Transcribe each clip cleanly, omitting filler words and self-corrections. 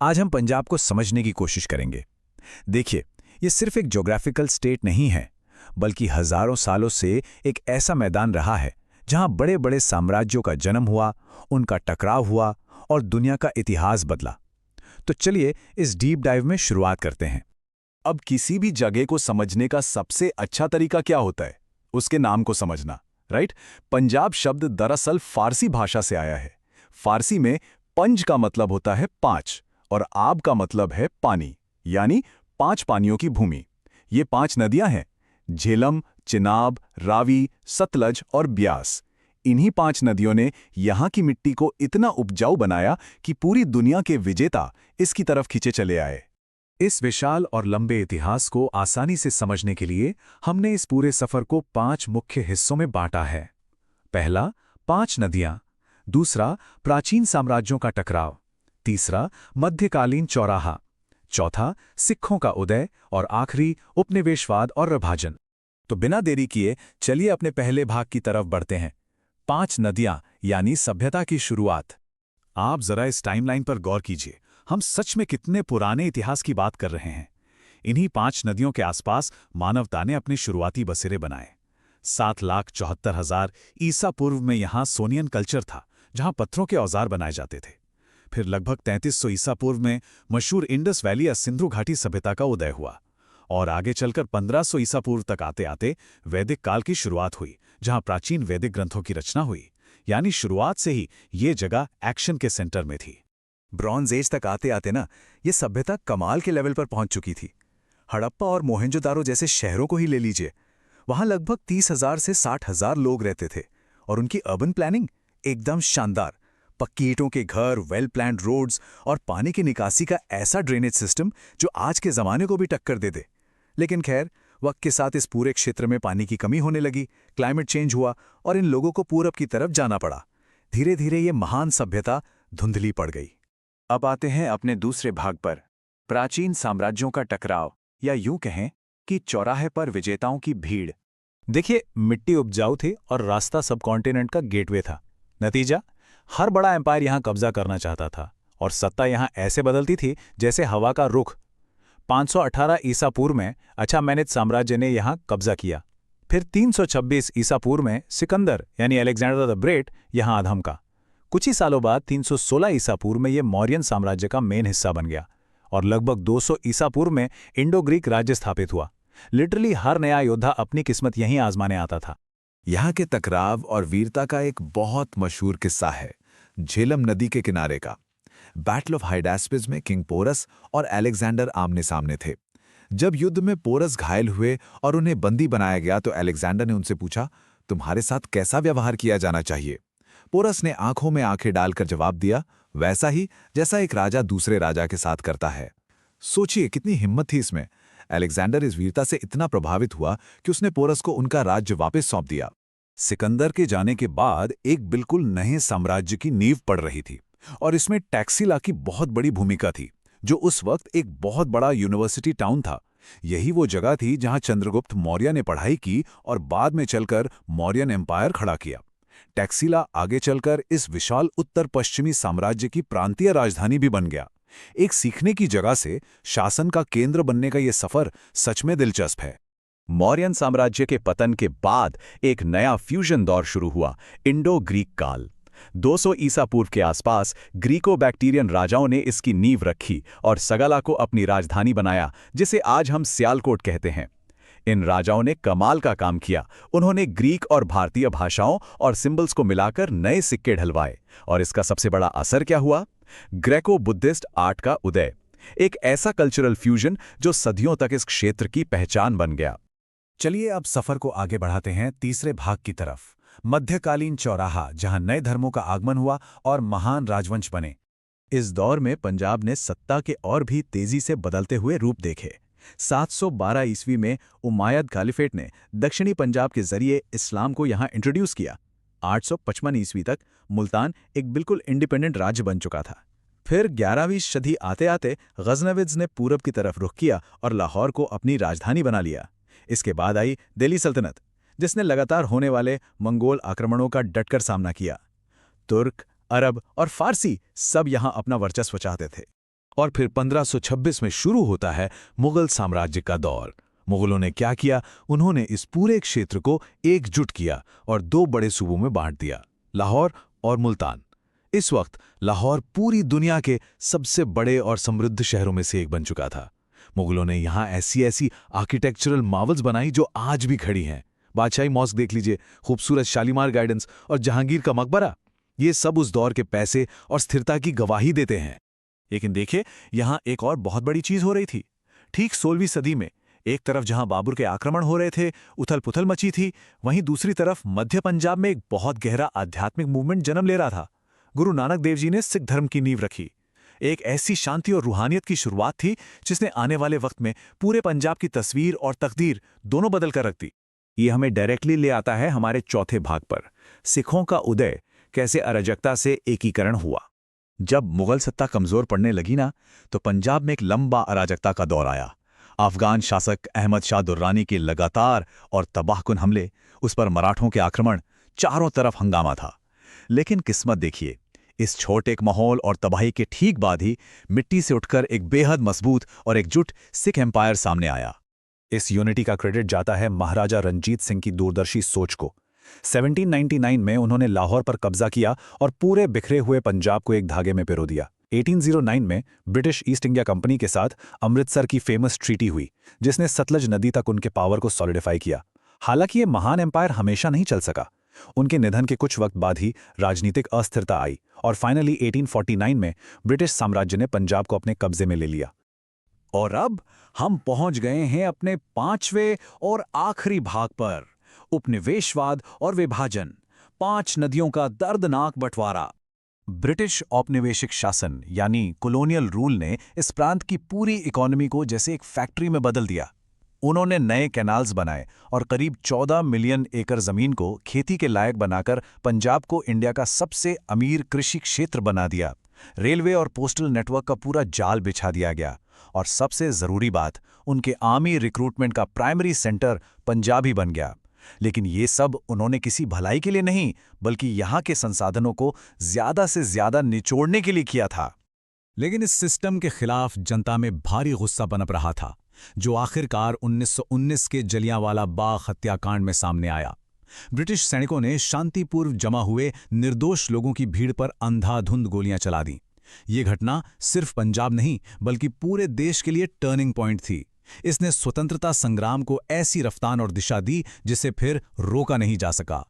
आज हम पंजाब को समझने की कोशिश करेंगे। देखिए, ये सिर्फ एक ज्योग्राफिकल स्टेट नहीं है, बल्कि हजारों सालों से एक ऐसा मैदान रहा है जहां बड़े बड़े साम्राज्यों का जन्म हुआ, उनका टकराव हुआ और दुनिया का इतिहास बदला। तो चलिए इस डीप डाइव में शुरुआत करते हैं। अब किसी भी जगह को समझने का सबसे अच्छा तरीका क्या होता है? उसके नाम को समझना, राइट? पंजाब शब्द दरअसल फारसी भाषा से आया है। फारसी में पंज का मतलब होता है पांच और आब का मतलब है पानी, यानी पांच पानियों की भूमि। ये पांच नदियां हैं: झेलम, चिनाब, रावी, सतलज और ब्यास। इन्हीं पांच नदियों ने यहां की मिट्टी को इतना उपजाऊ बनाया कि पूरी दुनिया के विजेता इसकी तरफ खींचे चले आए। इस विशाल और लंबे इतिहास को आसानी से समझने के लिए हमने इस पूरे सफर को 5 मुख्य हिस्सों में बांटा है। पहला, 5 नदियां। दूसरा, प्राचीन साम्राज्यों का टकराव। तीसरा, मध्यकालीन चौराहा। चौथा, सिखों का उदय। और आखिरी, उपनिवेशवाद और विभाजन। तो बिना देरी किए चलिए अपने पहले भाग की तरफ बढ़ते हैं। 5 नदियां यानी सभ्यता की शुरुआत। आप जरा इस टाइमलाइन पर गौर कीजिए। हम सच में कितने पुराने इतिहास की बात कर रहे हैं। इन्हीं 5 नदियों के आसपास मानवता ने अपने शुरुआती बसेरे बनाए। 7,74,000 ईसा पूर्व में यहाँ सोनियन कल्चर था, जहाँ पत्थरों के औजार बनाए जाते थे। फिर लगभग 3300 ईसा पूर्व में मशहूर इंडस वैली या सिंधु घाटी सभ्यता का उदय हुआ। और आगे चलकर 1500 ईसा पूर्व तक आते आते वैदिक काल की शुरुआत हुई, जहाँ प्राचीन वैदिक ग्रंथों की रचना हुई। यानी शुरुआत से ही ये जगह एक्शन के सेंटर में थी। ब्रॉन्ज एज तक आते आते ना ये सभ्यता कमाल के लेवल पर पहुंच चुकी थी। हड़प्पा और मोहेंजोदारो जैसे शहरों को ही ले लीजिए, वहां लगभग 30,000 से 60,000 लोग रहते थे और उनकी अर्बन प्लानिंग एकदम शानदार। पक्की ईंटों के घर, वेल प्लान्ड रोड्स और पानी की निकासी का ऐसा ड्रेनेज सिस्टम जो आज के जमाने को भी टक्कर दे दे। लेकिन खैर, वक्त के साथ इस पूरे क्षेत्र में पानी की कमी होने लगी, क्लाइमेट चेंज हुआ और इन लोगों को पूरब की तरफ जाना पड़ा। धीरे धीरे ये महान सभ्यता धुंधली पड़ गई। अब आते हैं अपने दूसरे भाग पर, प्राचीन साम्राज्यों का टकराव, या यूं कहें कि चौराहे पर विजेताओं की भीड़। देखिए, मिट्टी उपजाऊ थी और रास्ता सबकॉन्टिनेंट का गेटवे था। नतीजा, हर बड़ा एम्पायर यहां कब्जा करना चाहता था और सत्ता यहां ऐसे बदलती थी जैसे हवा का रुख। 518 ईसा पूर्व में अचामेनिद साम्राज्य ने यहां कब्जा किया। फिर 326 ईसा पूर्व में सिकंदर यानी अलेक्जेंडर द ग्रेट यहां आधम का। कुछ ही सालों बाद 316 ईसा पूर्व में यह मौर्यन साम्राज्य का मेन हिस्सा बन गया और लगभग 200 ईसा पूर्व में इंडो ग्रीक राज्य स्थापित हुआ। लिटरली हर नया योद्धा अपनी किस्मत यहीं आजमाने आता था। यहाँ के टकराव और वीरता का एक बहुत मशहूर किस्सा है झेलम नदी के किनारे का। बैटल ऑफ हाइडास्पिस में किंग पोरस और अलेक्जेंडर आमने सामने थे। जब युद्ध में पोरस घायल हुए और उन्हें बंदी बनाया गया तो अलेक्जेंडर ने उनसे पूछा, तुम्हारे साथ कैसा व्यवहार किया जाना चाहिए? पोरस ने आंखों में आंखें डालकर जवाब दिया, वैसा ही जैसा एक राजा दूसरे राजा के साथ करता है। सोचिए कितनी हिम्मत थी इसमें। अलेक्जेंडर इस वीरता से इतना प्रभावित हुआ कि उसने पोरस को उनका राज्य वापस सौंप दिया। सिकंदर के जाने के बाद एक बिल्कुल नए साम्राज्य की नींव पड़ रही थी और इसमें टैक्सिला की बहुत बड़ी भूमिका थी, जो उस वक्त एक बहुत बड़ा यूनिवर्सिटी टाउन था। यही वो जगह थी जहां चंद्रगुप्त मौर्य ने पढ़ाई की और बाद में चलकर मौर्यन एम्पायर खड़ा किया। टैक्सिला आगे चलकर इस विशाल उत्तर पश्चिमी साम्राज्य की प्रांतीय राजधानी भी बन गया। एक सीखने की जगह से शासन का केंद्र बनने का यह सफर सच में दिलचस्प है। मौर्यन साम्राज्य के पतन के बाद एक नया फ्यूजन दौर शुरू हुआ, इंडो ग्रीक काल। 200 ईसा पूर्व के आसपास ग्रीको बैक्टीरियन राजाओं ने इसकी नींव रखी और सगाला को अपनी राजधानी बनाया, जिसे आज हम सियालकोट कहते हैं। इन राजाओं ने कमाल का काम किया। उन्होंने ग्रीक और भारतीय भाषाओं और सिंबल्स को मिलाकर नए सिक्के ढलवाए और इसका सबसे बड़ा असर क्या हुआ? ग्रेको बुद्धिस्ट आर्ट का उदय, एक ऐसा कल्चरल फ्यूजन जो सदियों तक इस क्षेत्र की पहचान बन गया। चलिए अब सफर को आगे बढ़ाते हैं तीसरे भाग की तरफ, मध्यकालीन चौराहा, जहां नए धर्मों का आगमन हुआ और महान राजवंश बने। इस दौर में पंजाब ने सत्ता के और भी तेजी से बदलते हुए रूप देखे। 712 ईस्वी में उमायद खालिफेट ने दक्षिणी पंजाब के जरिए इस्लाम को यहां इंट्रोड्यूस किया। 855 ईस्वी तक मुल्तान एक बिल्कुल इंडिपेंडेंट राज्य बन चुका था। फिर 11वीं सदी आते आते गजनविद्स ने पूरब की तरफ रुख किया और लाहौर को अपनी राजधानी बना लिया। इसके बाद आई दिल्ली सल्तनत, जिसने लगातार होने वाले मंगोल आक्रमणों का डटकर सामना किया। तुर्क, अरब और फारसी सब यहां अपना वर्चस्व चाहते थे। और फिर 1526 में शुरू होता है मुगल साम्राज्य का दौर। मुगलों ने क्या किया, उन्होंने इस पूरे क्षेत्र को एकजुट किया और दो बड़े सूबों में बांट दिया, लाहौर और मुल्तान। इस वक्त लाहौर पूरी दुनिया के सबसे बड़े और समृद्ध शहरों में से एक बन चुका था। मुगलों ने यहाँ ऐसी ऐसी आर्किटेक्चरल मार्वल्स बनाई जो आज भी खड़ी हैं। बादशाही मॉस्क देख लीजिए, खूबसूरत शालीमार गार्डन्स और जहांगीर का मकबरा, ये सब उस दौर के पैसे और स्थिरता की गवाही देते हैं। लेकिन देखिए, यहाँ एक और बहुत बड़ी चीज हो रही थी। ठीक 16वीं सदी में एक तरफ जहां बाबर के आक्रमण हो रहे थे, उथल पुथल मची थी, वहीं दूसरी तरफ मध्य पंजाब में एक बहुत गहरा आध्यात्मिक मूवमेंट जन्म ले रहा था। गुरु नानक देव जी ने सिख धर्म की नींव रखी। एक ऐसी शांति और रूहानियत की शुरुआत थी जिसने आने वाले वक्त में पूरे पंजाब की तस्वीर और तकदीर दोनों बदल कर रख दी। ये हमें डायरेक्टली ले आता है हमारे चौथे भाग पर, सिखों का उदय, कैसे अराजकता से एकीकरण हुआ। जब मुगल सत्ता कमजोर पड़ने लगी ना, तो पंजाब में एक लंबा अराजकता का दौर आया। अफगान शासक अहमद शाह दुर्रानी के लगातार और तबाहकुन हमले, उस पर मराठों के आक्रमण, चारों तरफ हंगामा था। लेकिन किस्मत देखिए, इस छोटे माहौल और तबाही के ठीक बाद ही मिट्टी से उठकर एक बेहद मजबूत और एकजुट सिख एम्पायर सामने आया। इस यूनिटी का क्रेडिट जाता है महाराजा रंजीत सिंह की दूरदर्शी सोच को। 1799 में उन्होंने लाहौर पर कब्जा किया और पूरे बिखरे हुए पंजाब को एक धागे में पिरो दिया। 1809 में ब्रिटिश ईस्ट इंडिया कंपनी के साथ अमृतसर की फेमस ट्रीटी हुई, जिसने सतलज नदी तक उनके पावर को सॉलिडिफाई किया। हालांकि ये महान एम्पायर हमेशा नहीं चल सका। उनके निधन के कुछ वक्त बाद ही राजनीतिक अस्थिरता आई और फाइनली 1849 में ब्रिटिश साम्राज्य ने पंजाब को अपने कब्जे में ले लिया। और अब हम पहुंच गए हैं अपने 5वें और आखिरी भाग पर, उपनिवेशवाद और विभाजन, 5 नदियों का दर्दनाक बंटवारा। ब्रिटिश औपनिवेशिक शासन यानी कॉलोनियल रूल ने इस प्रांत की पूरी इकोनॉमी को जैसे एक फैक्ट्री में बदल दिया। उन्होंने नए कैनाल्स बनाए और करीब 14 मिलियन एकड़ जमीन को खेती के लायक बनाकर पंजाब को इंडिया का सबसे अमीर कृषि क्षेत्र बना दिया। रेलवे और पोस्टल नेटवर्क का पूरा जाल बिछा दिया गया और सबसे जरूरी बात, उनके आर्मी रिक्रूटमेंट का प्राइमरी सेंटर पंजाब ही बन गया। लेकिन ये सब उन्होंने किसी भलाई के लिए नहीं, बल्कि यहाँ के संसाधनों को ज्यादा से ज्यादा निचोड़ने के लिए किया था। लेकिन इस सिस्टम के खिलाफ जनता में भारी गुस्सा पनप रहा था, जो आखिरकार 1919 के जलियांवाला बाग हत्याकांड में सामने आया। ब्रिटिश सैनिकों ने शांतिपूर्व जमा हुए निर्दोष लोगों की भीड़ पर अंधाधुंध गोलियां चला दी। ये घटना सिर्फ पंजाब नहीं, बल्कि पूरे देश के लिए टर्निंग पॉइंट थी। इसने स्वतंत्रता संग्राम को ऐसी रफ्तार और दिशा दी जिसे फिर रोका नहीं जा सका।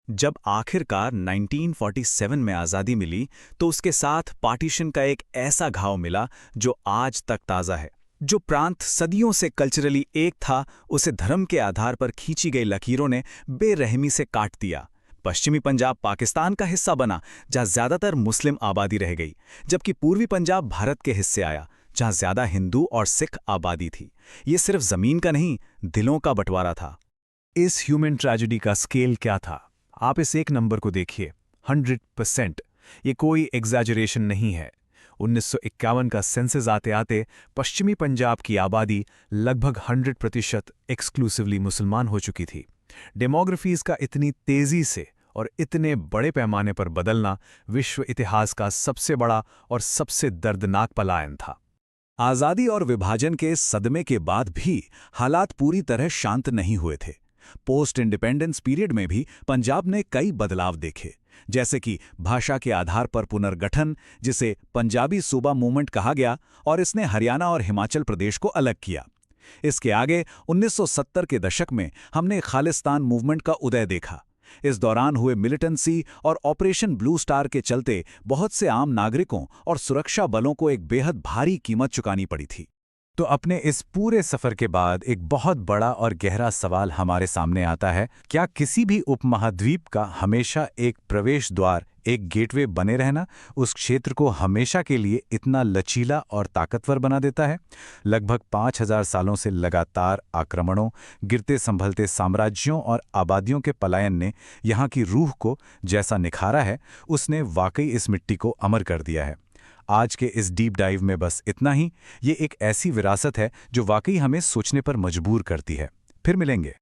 जब आखिरकार 1947 में आज़ादी मिली, तो उसके साथ पार्टीशन का एक ऐसा घाव मिला जो आज तक ताज़ा है। जो प्रांत सदियों से कल्चरली एक था, उसे धर्म के आधार पर खींची गई लकीरों ने बेरहमी से काट दिया। पश्चिमी पंजाब पाकिस्तान का हिस्सा बना, जहां ज्यादातर मुस्लिम आबादी रह गई, जबकि पूर्वी पंजाब भारत के हिस्से आया, जहां ज्यादा हिंदू और सिख आबादी थी। ये सिर्फ जमीन का नहीं, दिलों का बंटवारा था। इस ह्यूमन ट्रेजेडी का स्केल क्या था? आप इस एक नंबर को देखिए, 100%। ये कोई एग्जैजरेशन नहीं है। 1951 का सेंसस आते आते पश्चिमी पंजाब की आबादी लगभग 100% एक्सक्लूसिवली मुसलमान हो चुकी थी। डेमोग्राफीज का इतनी तेजी से और इतने बड़े पैमाने पर बदलना विश्व इतिहास का सबसे बड़ा और सबसे दर्दनाक पलायन था। आज़ादी और विभाजन के सदमे के बाद भी हालात पूरी तरह शांत नहीं हुए थे। पोस्ट इंडिपेंडेंस पीरियड में भी पंजाब ने कई बदलाव देखे, जैसे कि भाषा के आधार पर पुनर्गठन, जिसे पंजाबी सूबा मूवमेंट कहा गया, और इसने हरियाणा और हिमाचल प्रदेश को अलग किया। इसके आगे 1970 के दशक में हमने खालिस्तान मूवमेंट का उदय देखा। इस दौरान हुए मिलिटेंसी और ऑपरेशन ब्लू स्टार के चलते बहुत से आम नागरिकों और सुरक्षा बलों को एक बेहद भारी कीमत चुकानी पड़ी थी। तो अपने इस पूरे सफर के बाद एक बहुत बड़ा और गहरा सवाल हमारे सामने आता है, क्या किसी भी उपमहाद्वीप का हमेशा एक प्रवेश द्वार, एक गेटवे बने रहना उस क्षेत्र को हमेशा के लिए इतना लचीला और ताकतवर बना देता है? लगभग 5000 सालों से लगातार आक्रमणों, गिरते संभलते साम्राज्यों और आबादियों के पलायन ने यहाँ की रूह को जैसा निखारा है, उसने वाकई इस मिट्टी को अमर कर दिया है। आज के इस डीप डाइव में बस इतना ही। ये एक ऐसी विरासत है जो वाकई हमें सोचने पर मजबूर करती है। फिर मिलेंगे।